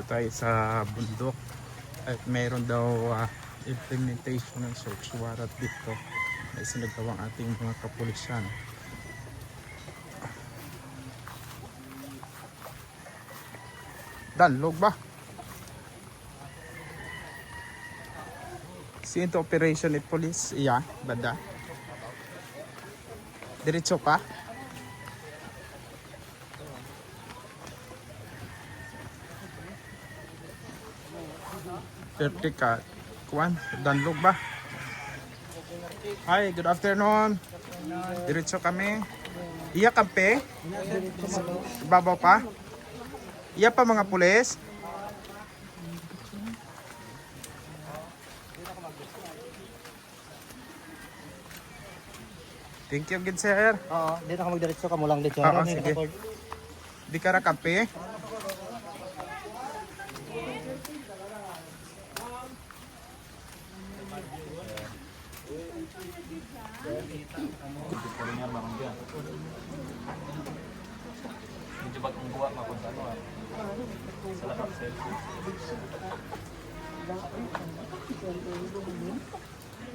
Dito tayo sa bundok at mayroon daw implementation ng search warrant dito na isinagawang ating mga kapulisan. Danlog ba? Sinto operation ni police iya banda. Diretso pa? Vertical. Kuan, Danlog ba? Hi, good afternoon. Diretso kami. Iya kampe? Babaw pa? Iya pa mga pulis? Thank you, good sir. Oo, dito ka magdiretso ka mo lang dito. Oo, sige. Di ka ra kampe? Medyo bagong buwa mapunta no. Sa lahat cellphone.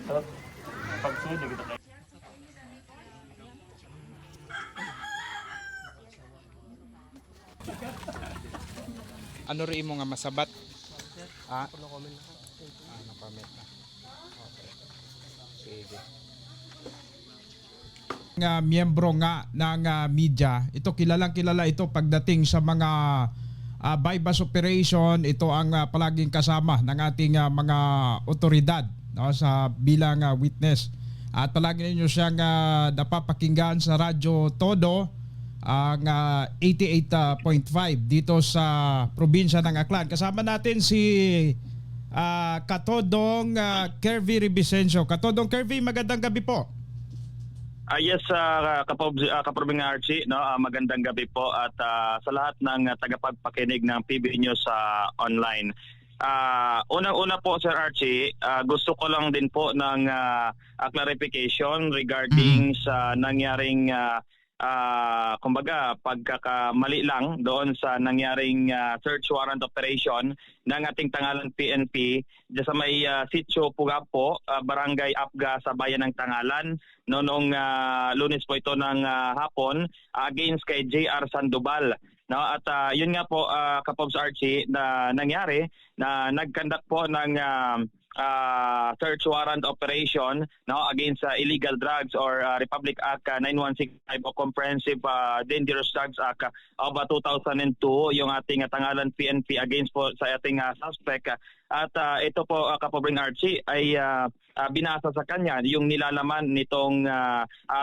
Sa pagsunod kita kay Ano rin mo nga masabat? Ano comment na. Okay. Sige. Nga miyembro nga ng media, ito kilalang kilala ito pagdating sa mga bypass operation. Ito ang palaging kasama ng ating mga otoridad, no, sa bilang witness. At palagi ninyo siyang napapakinggan sa Radyo Todo, ang 88.5 dito sa probinsya ng Aklan. Kasama natin si Katodong Kervy Revicencio. Katodong Kervy, magandang gabi po. yes, Kaprobing Archie, no, magandang gabi po at sa lahat ng tagapagpakinig ng PB News online. Unang-una po Sir Archie, gusto ko lang din po ng clarification regarding sa nangyaring kumbaga pagkakamali lang doon sa nangyaring search warrant operation ng ating Tangalan PNP diyan sa may Sitio Pugapo, Barangay Apga sa bayan ng Tangalan noong Lunes po ito ng hapon against kay JR Sandoval. No, at yun nga po Kapobs Archie na nangyari na nagkandak po ng search warrant operation, no, against illegal drugs or Republic Act 9165 o Comprehensive Dangerous Drugs Act of 2002, yung ating Tangalan PNP against po sa ating suspect. At ito po Kapobring Archie ay binasa sa kanya yung nilalaman nitong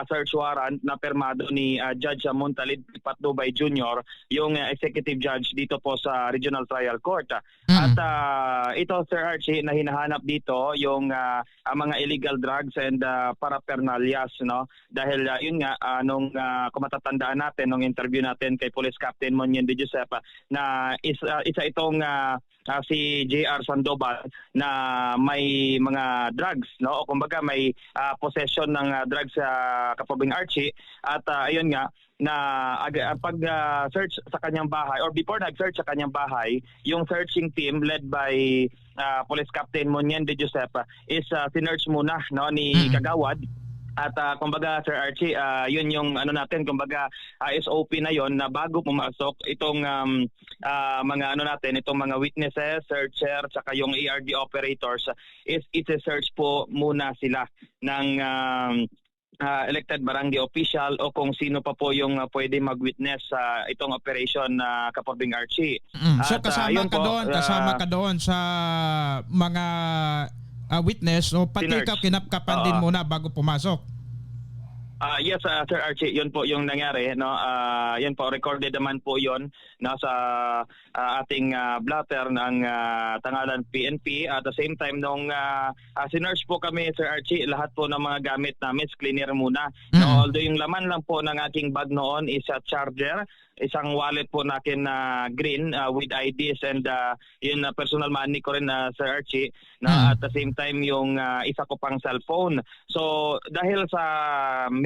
search warrant na permado ni Judge Montalid Patnubay Jr., yung executive judge dito po sa Regional Trial Court. At ito Sir Archie na hinahanap dito yung mga illegal drugs and paraphernalias, no, dahil yun nga nung kung matatandaan natin nung interview natin kay Police Captain Monyen de Joseph na isa itong si JR Sandoval na may mga drugs, no, o kumbaga may possession ng drugs sa Kapobing Archie. At ayun nga na pag search sa kanyang bahay or before nag-search sa kanyang bahay, yung searching team led by Police Captain Monyen de Joseph is sinearch muna, no, ni Kagawad. At kumbaga Sir Archie, yun yung ano natin, kumbaga SOP na yon na bago pumasok itong mga ano natin, itong mga witnesses, searcher, saka yung ARD operators, is search po muna sila ng elected barangay official o kung sino pa po yung pwede mag-witness sa itong operation na Kapobing Archie. So At, kasama ka doon sa mga witness o pati sinearch. ka kinapkapan din muna bago pumasok. Yes, Sir Archie, yun po yung nangyari, no. Yan po, recorded naman po yun, no, sa ating blotter ng Tangalan PNP. At the same time nung sinearch po kami Sir Archie, lahat po ng mga gamit namin cleaner muna. No, although yung laman lang po ng aking bag noon is a charger, isang wallet po natin na green with IDs and yun personal money ko rin Sir Archie, na at the same time yung isa ko pang cellphone. So dahil sa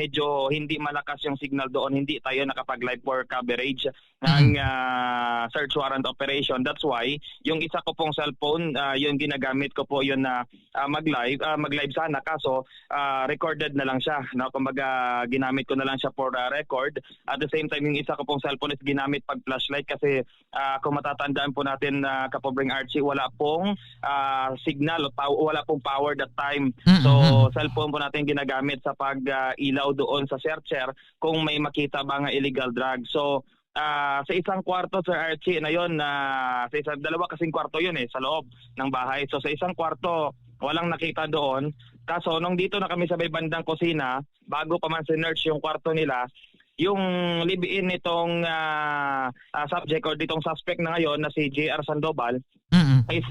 medyo hindi malakas yung signal doon, hindi tayo nakapag-live for coverage ng search warrant operation. That's why yung isa ko pong cellphone, yung ginagamit ko po yun na mag-live sana, kaso recorded na lang siya. No? Kumbaga ginamit ko na lang siya for record. At the same time, yung isa ko pong cellphone is ginamit pag flashlight kasi kung matatandaan po natin Kapobring Archie, wala pong signal, wala pong power that time. So cellphone po natin ginagamit sa pag-ilaw doon sa searcher kung may makita ba nga illegal drug. So sa isang kwarto, Sir Archie, na yun, dalawa kasing kwarto yun sa loob ng bahay. So sa isang kwarto, walang nakita doon. Kaso nung dito na kami sa may bandang kusina, bago pa man sinerch yung kwarto nila, yung live-in nitong subject or ditong suspect na ngayon na si JR Sandoval is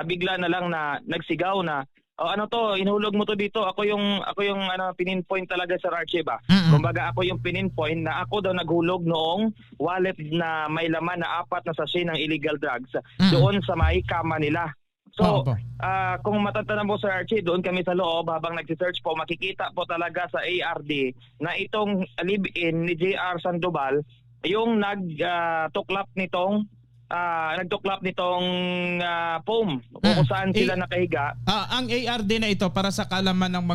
bigla na lang na nagsigaw na, ano to, inulog mo to dito, ako yung pininpoint talaga, Sir Archie ba. Kumbaga ako yung pininpoint na ako daw naghulog noong wallet na may laman na 4 na sachet ng illegal drugs doon sa may kama nila. So, kung matatandaan mo, Sir Archie, doon kami sa loob habang nagsisearch po, makikita po talaga sa ARD na itong live-in ni JR Sandoval yung nagtuklap nitong foam kung saan sila nakahiga. Ang ARD na ito, para sa kaalaman ng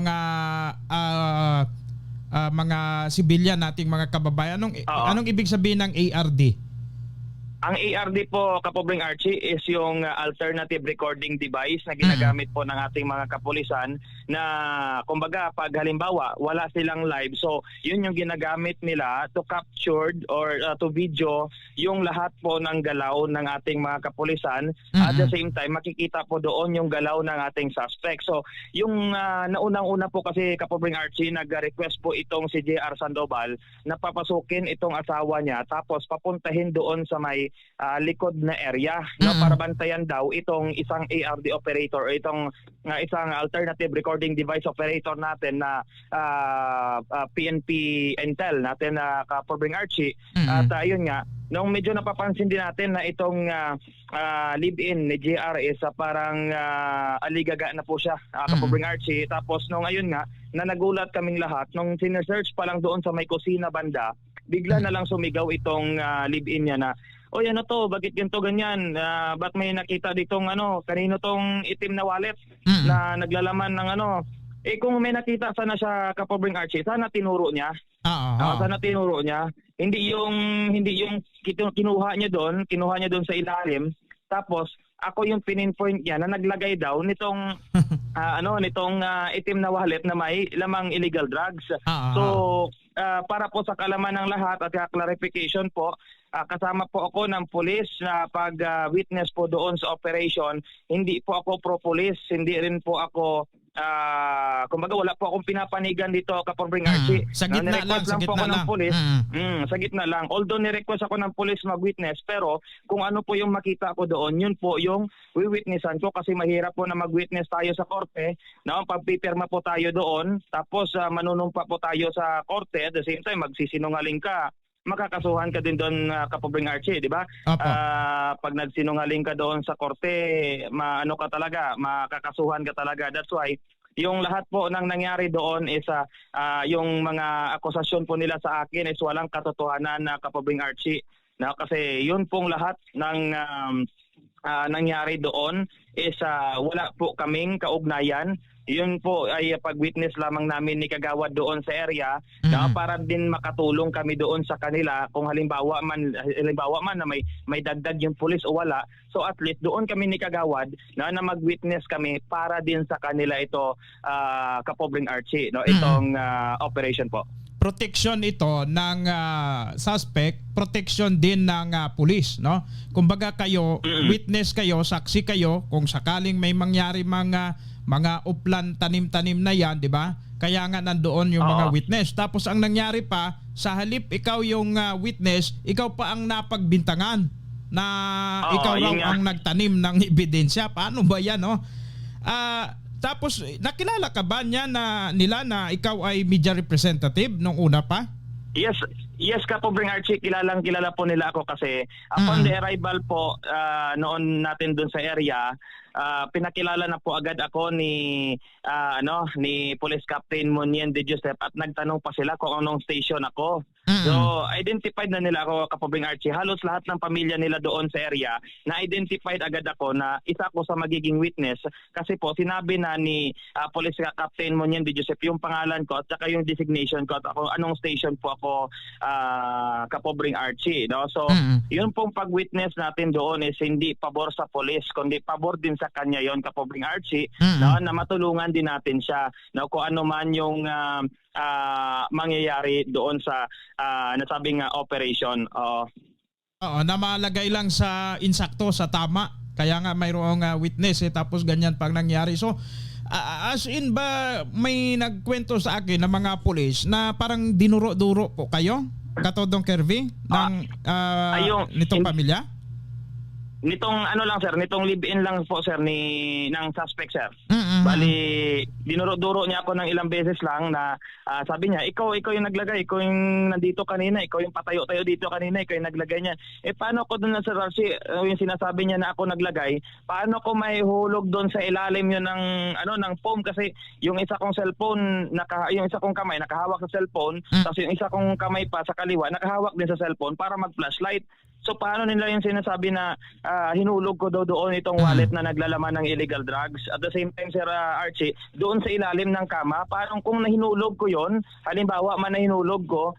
mga sibilyan nating mga kababayan, anong ibig sabihin ng ARD? Ang ARD po, Kapobring Archie, is yung alternative recording device na ginagamit po ng ating mga kapulisan na kumbaga pag halimbawa wala silang live, so yun yung ginagamit nila to capture or to video yung lahat po ng galaw ng ating mga kapulisan. At the same time, makikita po doon yung galaw ng ating suspect. So yung naunang-una po kasi, Kapobring Archie, nag-request po itong si JR Sandoval na papasukin itong asawa niya tapos papuntahin doon sa may likod na area, no, para bantayan daw itong isang ARD operator o itong isang alternative recording device operator natin na PNP Intel natin na Kapobring Archie. At ayun nga, nung medyo napapansin din natin na itong live-in ni JR is parang aligaga na po siya, Kapobring Archie. Tapos nung ayun nga, na nagulat kaming lahat, nung sinesearch pa lang doon sa may kusina banda, bigla na lang sumigaw itong live-in niya na, "Oy, ano to? Bakit ganito ganyan? Ba't may nakita ditong kanino tong itim na wallet na naglalaman ng kung may nakita sana siya, Kapobring Archie, sana tinuro niya. Sana tinuro niya. Hindi yung kinuha niya doon sa ilalim. Tapos ako yung pininpoint niya na naglagay daw nitong itim na wallet na may lamang illegal drugs. So para po sa kalaman ng lahat at clarification po, kasama po ako ng pulis na pag-witness po doon sa operation. Hindi po ako pro-police, hindi rin po ako kumbaga wala po akong pinapanigan dito, Kapobring Archie. Sa gitna lang, sa gitna lang. Sa gitna lang. Although ni-request ako ng police mag-witness, pero kung ano po yung makita ko doon, yun po yung wi-witnessan ko kasi mahirap po na mag-witness tayo sa korte. Pagpipirma po tayo doon, tapos manunumpa po tayo sa korte, at the same time magsisinungaling ka, makakasuhan ka din doon, Kapobring Archie, di ba? Pag nagsinungaling ka doon sa korte, makakasuhan ka talaga. That's why yung lahat po ng nangyari doon is yung mga akusasyon po nila sa akin is walang katotohanan na, Kapobring Archie. Kasi yun pong lahat ng nangyari doon is wala po kaming kaugnayan. Yun po ay pag-witness lamang namin ni Kagawad doon sa area para din makatulong kami doon sa kanila kung halimbawa man na may dagdag yung pulis o wala. So at least doon kami ni Kagawad na mag-witness kami para din sa kanila ito, Kapobring Archie, itong operation po. Protection ito ng suspect, protection din ng pulis, no? Kumbaga kayo, witness kayo, saksi kayo kung sakaling may mangyari mga uplan tanim-tanim na yan, di ba? Kaya nga nandoon yung mga witness. Tapos ang nangyari pa, sa halip ikaw yung witness, ikaw pa ang napagbintangan na ikaw raw ang nagtanim ng ebidensya. Paano ba yan, no? Tapos nakilala ka ba niya nila na ikaw ay media representative nung una pa? Yes Kapobring Archie, kilala po nila ako kasi upon the arrival po noon natin doon sa area, pinakilala na po agad ako ni Police Captain Monyen de Joseph at nagtanong pa sila kung anong station ako. So identified na nila ako, Kapobring Archie. Halos lahat ng pamilya nila doon sa area na identified agad ako na isa ako sa magiging witness kasi po sinabi na ni Police Captain Monyen de Joseph yung pangalan ko at saka yung designation ko at ako anong station po ako, Kapobring Archie, no? So yun pong pag-witness natin doon is hindi pabor sa police kundi pabor din sa kanya yon, Kapobring Archie, no? Na matulungan din natin siya, no? Kung ano man yung mangyayari doon sa nasabing operation. Oo, na malagay lang sa insakto, sa tama. Kaya nga mayroong witness tapos ganyan pang nangyari. So as in ba may nagkwento sa akin ng mga pulis na parang dinuro-duro po kayo? Katodong Kirby ng nitong pamilya? Nitong lang sir, nitong live-in lang po sir ng suspect sir. Bali dinuro-duro niya ako ng ilang beses lang na sabi niya, ikaw yung naglagay, ikaw yung nandito kanina, ikaw yung patayo-tayo dito kanina, ikaw yung naglagay niya. Paano ko doon Sir Archie, yung sinasabi niya na ako naglagay, paano ko mahihulog doon sa ilalim yun ng foam kasi yung isa kong cellphone, yung isa kong kamay nakahawak sa cellphone, tapos yung isa kong kamay pa sa kaliwa nakahawak din sa cellphone para mag-flashlight. So paano nila yung sinasabi na hinulog ko daw doon itong wallet na naglalaman ng illegal drugs? At the same time, Sir Archie, doon sa ilalim ng kama, parang kung nahinulog ko yon, halimbawa man nahinulog ko,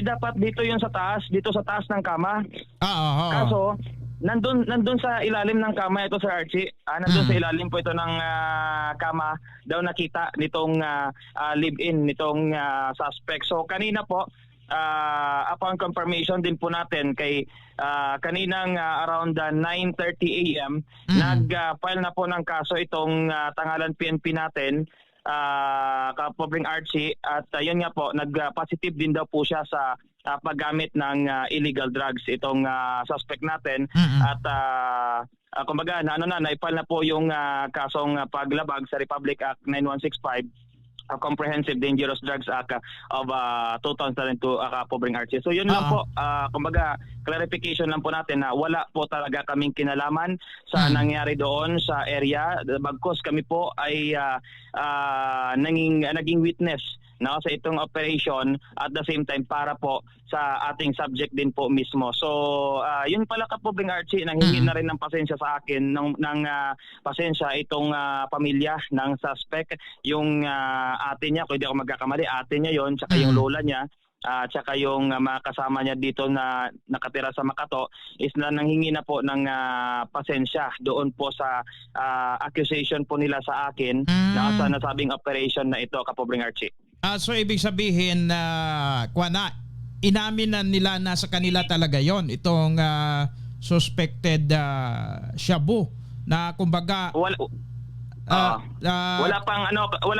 dapat dito yung sa taas ng kama. Kaso, nandun sa ilalim ng kama ito, Sir Archie. Nandun sa ilalim po ito ng kama daw nakita nitong live-in, nitong suspect. So kanina po, upon confirmation din po natin kay kaninang around 9:30 AM nag-file na po ng kaso itong Tangalan PNP natin, Kapobring Archie, at yun nga po nag-positive din daw po siya sa paggamit ng illegal drugs itong suspect natin at kumbaga na-file na po yung kasong paglabag sa Republic Act 9165, Comprehensive Dangerous Drugs Act of 2002, Kapobring Archie. So yun lang po, kumbaga clarification lang po natin na wala po talaga kaming kinalaman sa nangyari doon sa area. Bagkus kami po ay naging witness sa itong operation at the same time para po sa ating subject din po mismo. So yun pala, Kapobring Archie, nanghingi na rin ng pasensya sa akin ng pasensya itong pamilya ng suspect, yung ate niya, kung hindi ako magkakamali, ate niya yon, tsaka yung lola niya, tsaka yung mga kasama niya dito na nakatira sa Makato is na nanghingi na po ng pasensya doon po sa accusation po nila sa akin na sa nasabing operation na ito, Kapobring Archie. So ibig sabihin na inamin na nila na sa kanila talaga yon itong suspected shabu na kumbaga wala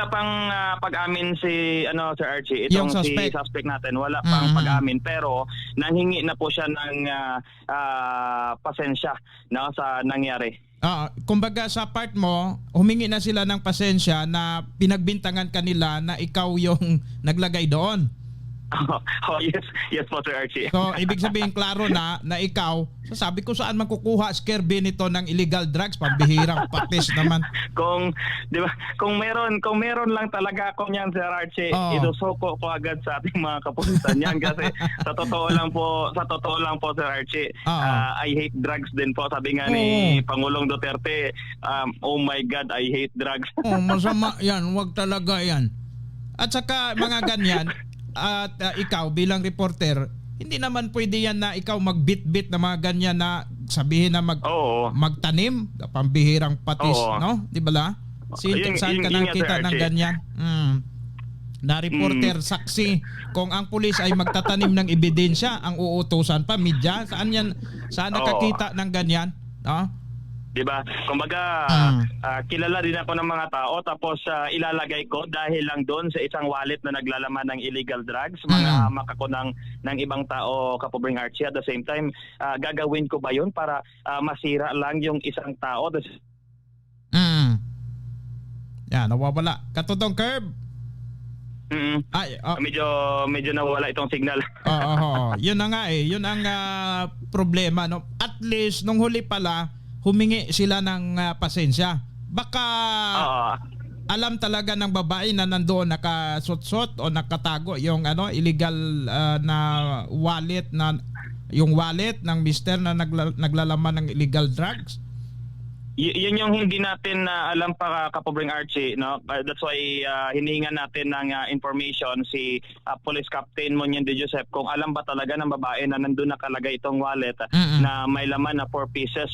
pang pag-amin si Sir Archie, itong si suspect natin, wala pang pag-amin, pero nanghingi na po siya ng pasensya sa nangyari. Kumbaga sa part mo, humingi na sila ng pasensya na pinagbintangan kanila na ikaw yung naglagay doon. Yes po, Sir Archie. So ibig sabihin klaro na ikaw, sabi ko saan man kukuha si Kirby nito ng illegal drugs, pambihirang patis naman. Kung meron lang talaga ako niyan, Sir Archie, isusoko ko agad sa ating mga kapulisan yan kasi sa totoo lang po, Sir Archie, I hate drugs din po, sabi nga ni Pangulong Duterte, oh my God, I hate drugs. Masama yan, wag talaga yan. At saka mga ganyan, at ikaw bilang reporter, hindi naman pwede yan na ikaw magbit-bit na mga ganyan na sabihin na magtanim, pambihirang patis, no? Di ba la? Saan ka nakita ng ganyan? Na reporter, saksi, kung ang pulis ay magtatanim ng ebidensya, ang uutusan pa, media, saan nakakita ng ganyan? Diba? Kumbaga, kilala din ako ng mga tao tapos ilalagay ko dahil lang doon sa isang wallet na naglalaman ng illegal drugs, mga hamak ako ng ibang tao, Kapobring Archie. At the same time, gagawin ko ba yun para masira lang yung isang tao? Yan, nawawala. Katotong Curb. Ay, oh, Medyo nawala itong signal. oo. Yun na nga eh. Yun ang problema. No? At least, nung huli pala, humingi sila ng pasensya. Baka Oo. alam talaga ng babae na nandoon nakasuot-suot o nakatago yung illegal na wallet yung wallet ng mister na naglalaman ng illegal drugs. Yun yung hindi natin alam pa, Kapobring Archie, no? That's why hinihingan natin ng information si Police Captain Monyan de Joseph kung alam ba talaga ng babae na nandun nakalagay itong wallet na may laman na 4 pieces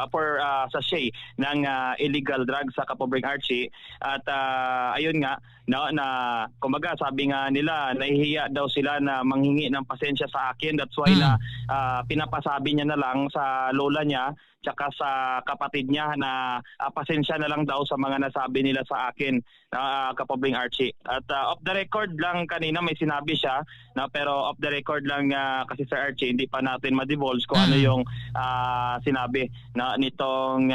for sachet ng illegal drugs sa Kapobring Archie. At ayun nga, no, na kumbaga sabi nga nila nahihiya daw sila na manghingi ng pasensya sa akin. That's why na pinapasabi niya na lang sa lola niya tsaka sa kapatid niya na pasensya na lang daw sa mga nasabi nila sa akin, Kapobring Archie. At off the record lang kanina may sinabi siya, na pero off the record lang kasi Sir Archie hindi pa natin ma-divulge kung ano yung sinabi na nitong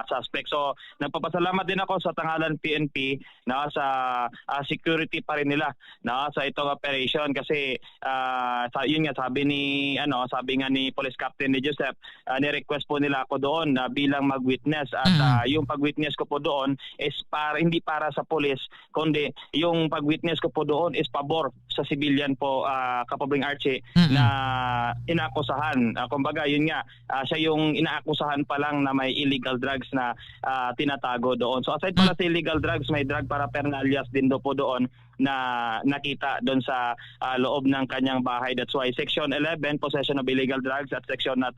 suspect. So nagpapasalamat din ako sa Tangalan PNP na sa security pa rin nila na sa itong operation kasi yun nga sabi nga ni Police Captain ni Joseph, ni-request po nila ako doon na bilang mag-witness at yung pag-witness ko po doon is hindi para sa police kundi yung pag-witness ko po doon is pabor sa civilian po, Kapobring Archie, na inaakusahan. Kumbaga yun nga, siya yung inaakusahan pa lang na may illegal drugs na tinatago doon. So aside pala sa illegal drugs, may drug paraphernalias din do po doon na nakita doon sa loob ng kanyang bahay. That's why Section 11, possession of illegal drugs, at Section 12,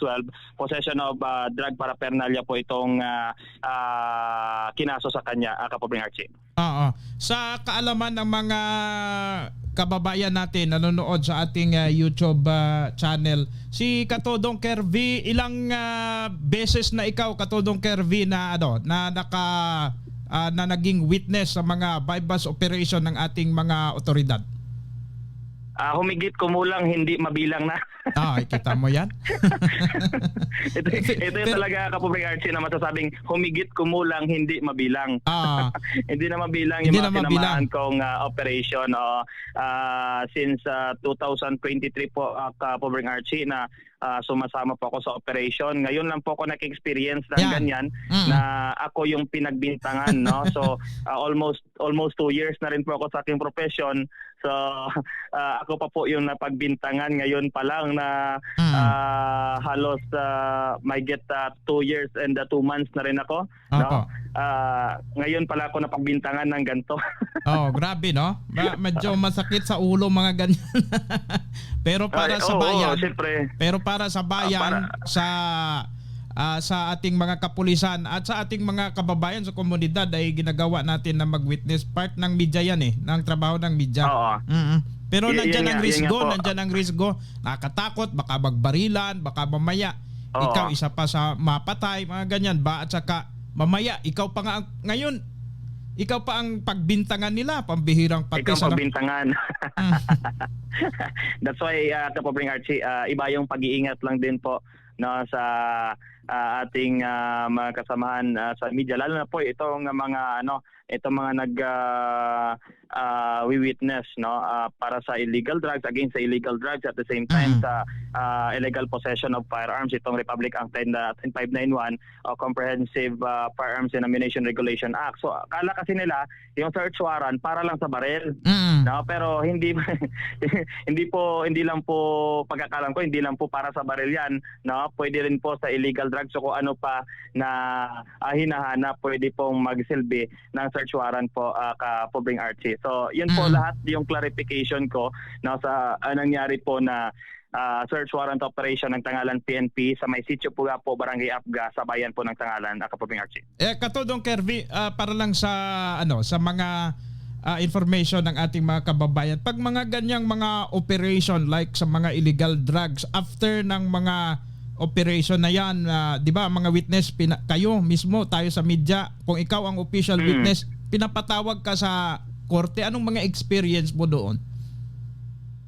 possession of drug paraphernalia po itong kinaso sa kanya, Kapobring Archie. Oo. Sa kaalaman ng mga kababayan natin nanonood sa ating YouTube channel, si Katodong Kervy, ilang beses na ikaw, Katodong Kervy, na na naging witness sa mga bypass operation ng ating mga otoridad? Humigit kumulang hindi mabilang na. Kita mo yan? ito yung talaga, Kapobring Archie, na masasabing humigit kumulang hindi mabilang. Hindi na mabilang yung mga tinamaan kong operation. Since 2023 po, Kapobring Archie, na sumasama po ako sa operation. Ngayon lang po ako nag-experience ng ganyan na ako yung pinagbintangan, no? So almost 2 years na rin po ako sa aking profession. So ako pa po yung napagbintangan ngayon pa lang na halos may get 2 years and 2 months na rin ako, no? Ngayon pala ako napagbintangan ng ganito. Grabe, no? Medyo masakit sa ulo mga ganyan. Pero para sa bayan, pero para sa bayan, sa ating mga kapulisan at sa ating mga kababayan sa komunidad ay ginagawa natin na mag-witness. Part ng media yan ng trabaho ng media. Pero nandyan ang risgo, nakakatakot, baka magbarilan, baka mamaya ikaw isa pa sa mapatay, mga ganyan ba? At saka mamaya ikaw pa nga ngayon, ikaw pa ang pagbintangan nila, pambihirang pati. Ikaw pagbintangan. That's why, Kapobring Archie, iba yung pag-iingat lang din po, no, sa ating mga kasamahan sa media, lalo na po itong mga we-witness, no, para sa illegal drugs, against sa illegal drugs, at the same time sa illegal possession of firearms, itong Republic Act 10591 o Comprehensive Firearms and Ammunition Regulation Act. So akala kasi nila yung search warrant para lang sa baril, no, pero hindi lang po pagkakalam ko, hindi lang po para sa baril yan, no, pwede rin po sa illegal drugs. So kung ano pa na hinahanap, pwede pong magsilbi ng search warrant po, Kapobring Archie. So yun po lahat yung clarification ko na sa nangyari po na search warrant operation ng Tangalan PNP sa may sitio po Barangay Apga sa bayan po ng Tangalan, Kapobring Archie. Katodong Kervy, para lang sa sa mga information ng ating mga kababayan, pag mga ganyang mga operation like sa mga illegal drugs, after ng mga operation na yan, di ba, mga witness, kayo mismo, tayo sa media, kung ikaw ang official witness, pinapatawag ka sa korte. Anong mga experience mo doon?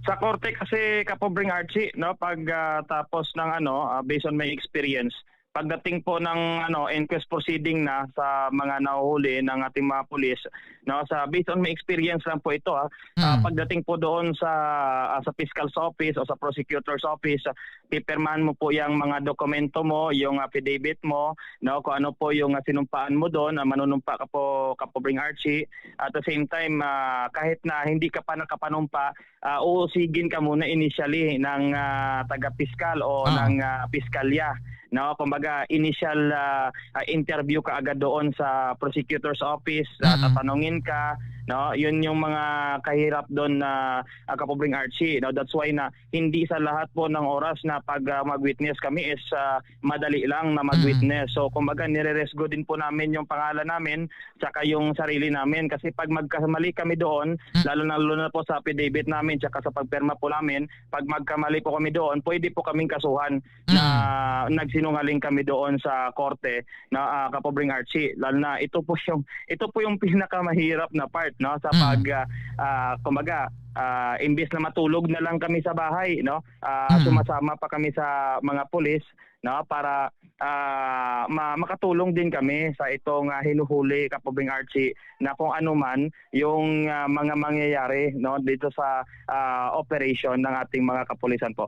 Sa korte kasi, Kapobring Archie, no, pag tapos ng based on my experience, pagdating po ng inquest proceeding na sa mga nahuhuli ng ating mga pulis, no, sa based on my experience lang po ito, pagdating po doon sa fiscal's office o sa prosecutor's office, pipirmahan mo po yung mga dokumento mo, yung affidavit mo, no, kung ano po yung sinumpaan mo doon, manunumpa ka po Kapobring Archie. At the same time, kahit na hindi ka pa nakapanumpa, uusigin ka muna initially ng taga-piskal o ng piskalya. No, kumbaga initial interview ka agad doon sa prosecutor's office, tatanungin ka, no, yun yung mga kahirap doon na Kapobring Archie, no. That's why na hindi sa lahat po ng oras na pag mag-witness kami is madali lang na mag-witness. So kumbaga nire-resgo din po namin yung pangalan namin saka yung sarili namin, kasi pag magkamali kami doon, lalo na po sa affidavit namin saka sa pagperma po namin, pag magkamali po kami doon, pwede po kaming kasuhan na nagsinungaling kami doon sa korte na Kapobring Archie. Lalo na ito po yung pinakamahirap na part, no, sa pag kumbaga imbes na matulog na lang kami sa bahay, no, sumasama pa kami sa mga pulis, no, para makatulong din kami sa itong hinuhuli Kapobring Archie na kung ano man yung mga mangyayari, no, dito sa operation ng ating mga kapulisan po.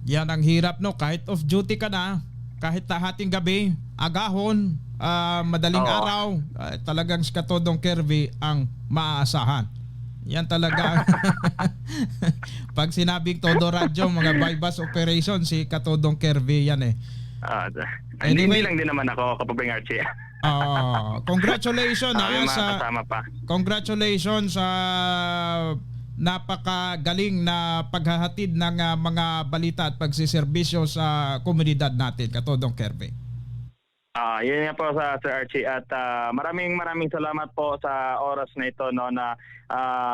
Yan ang hirap, no, kahit off duty ka na, kahit hating gabi, agahon, madaling araw, talagang si Katodong Kirby ang maaasahan. Yan talaga. Pag sinabing Todo Radyo, mga bypass operation, si Katodong Kirby yan eh. Anyway, hindi lang din naman ako Kapobring Archie. Congratulations kasama pa. Congratulations sa napakagaling na paghahatid ng mga balita at pagsiservisyo sa komunidad natin, Katodong Kirby. Yun nga po sa Sir Archie, at maraming salamat po sa oras na ito, no, na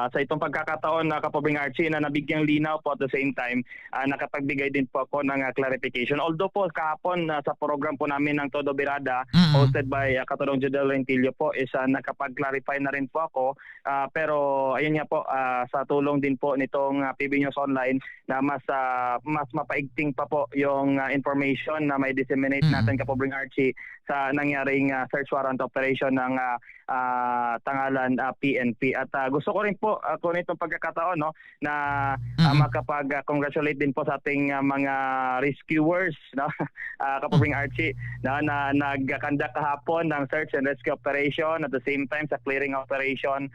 sa itong pagkakataon na Kapobring Archie na nabigyang linaw po, at the same time nakapagbigay din po ako ng clarification. Although po kahapon sa program po namin ng Todo Birada hosted by Katodong Jodel Rentillo po is nakapag-clarify na rin po ako, pero ayun nga po, sa tulong din po nitong PB News Online na mas mapaigting pa po yung information na may disseminate natin Kapobring Archie sa nangyaring search warrant operation ng Tangalan PNP. At gusto ko rin po kung itong pagkakataon, no, na makapag-congratulate din po sa ating mga rescuers, no, Kapobring Archie, na nagkandak kahapon ng search and rescue operation, at the same time sa clearing operation,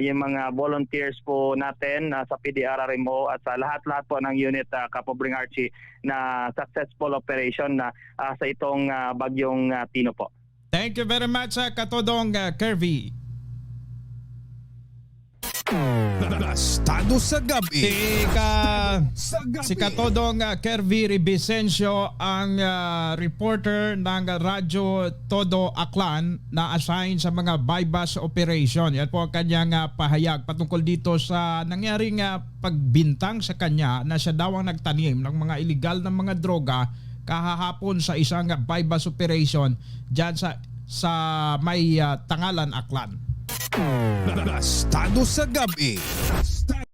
yung mga volunteers po natin sa PDRRMO at sa lahat-lahat po ng unit Kapobring Archie na successful operation na sa itong bagyong Tino po. Thank you very much, Katodong Kirby. Estado sa gabi. Si Katodong Kirby Rivicencio ang reporter ng Radyo Todo Aklan na assign sa mga bypass operation. Yan po ang kanyang pahayag patungkol dito sa nangyaring pagbintang sa kanya na siya daw ang nagtanim ng mga illegal na mga droga kahahapon sa isang bypass operation dyan sa may Tangalan, Aklan. Estado sa gabi.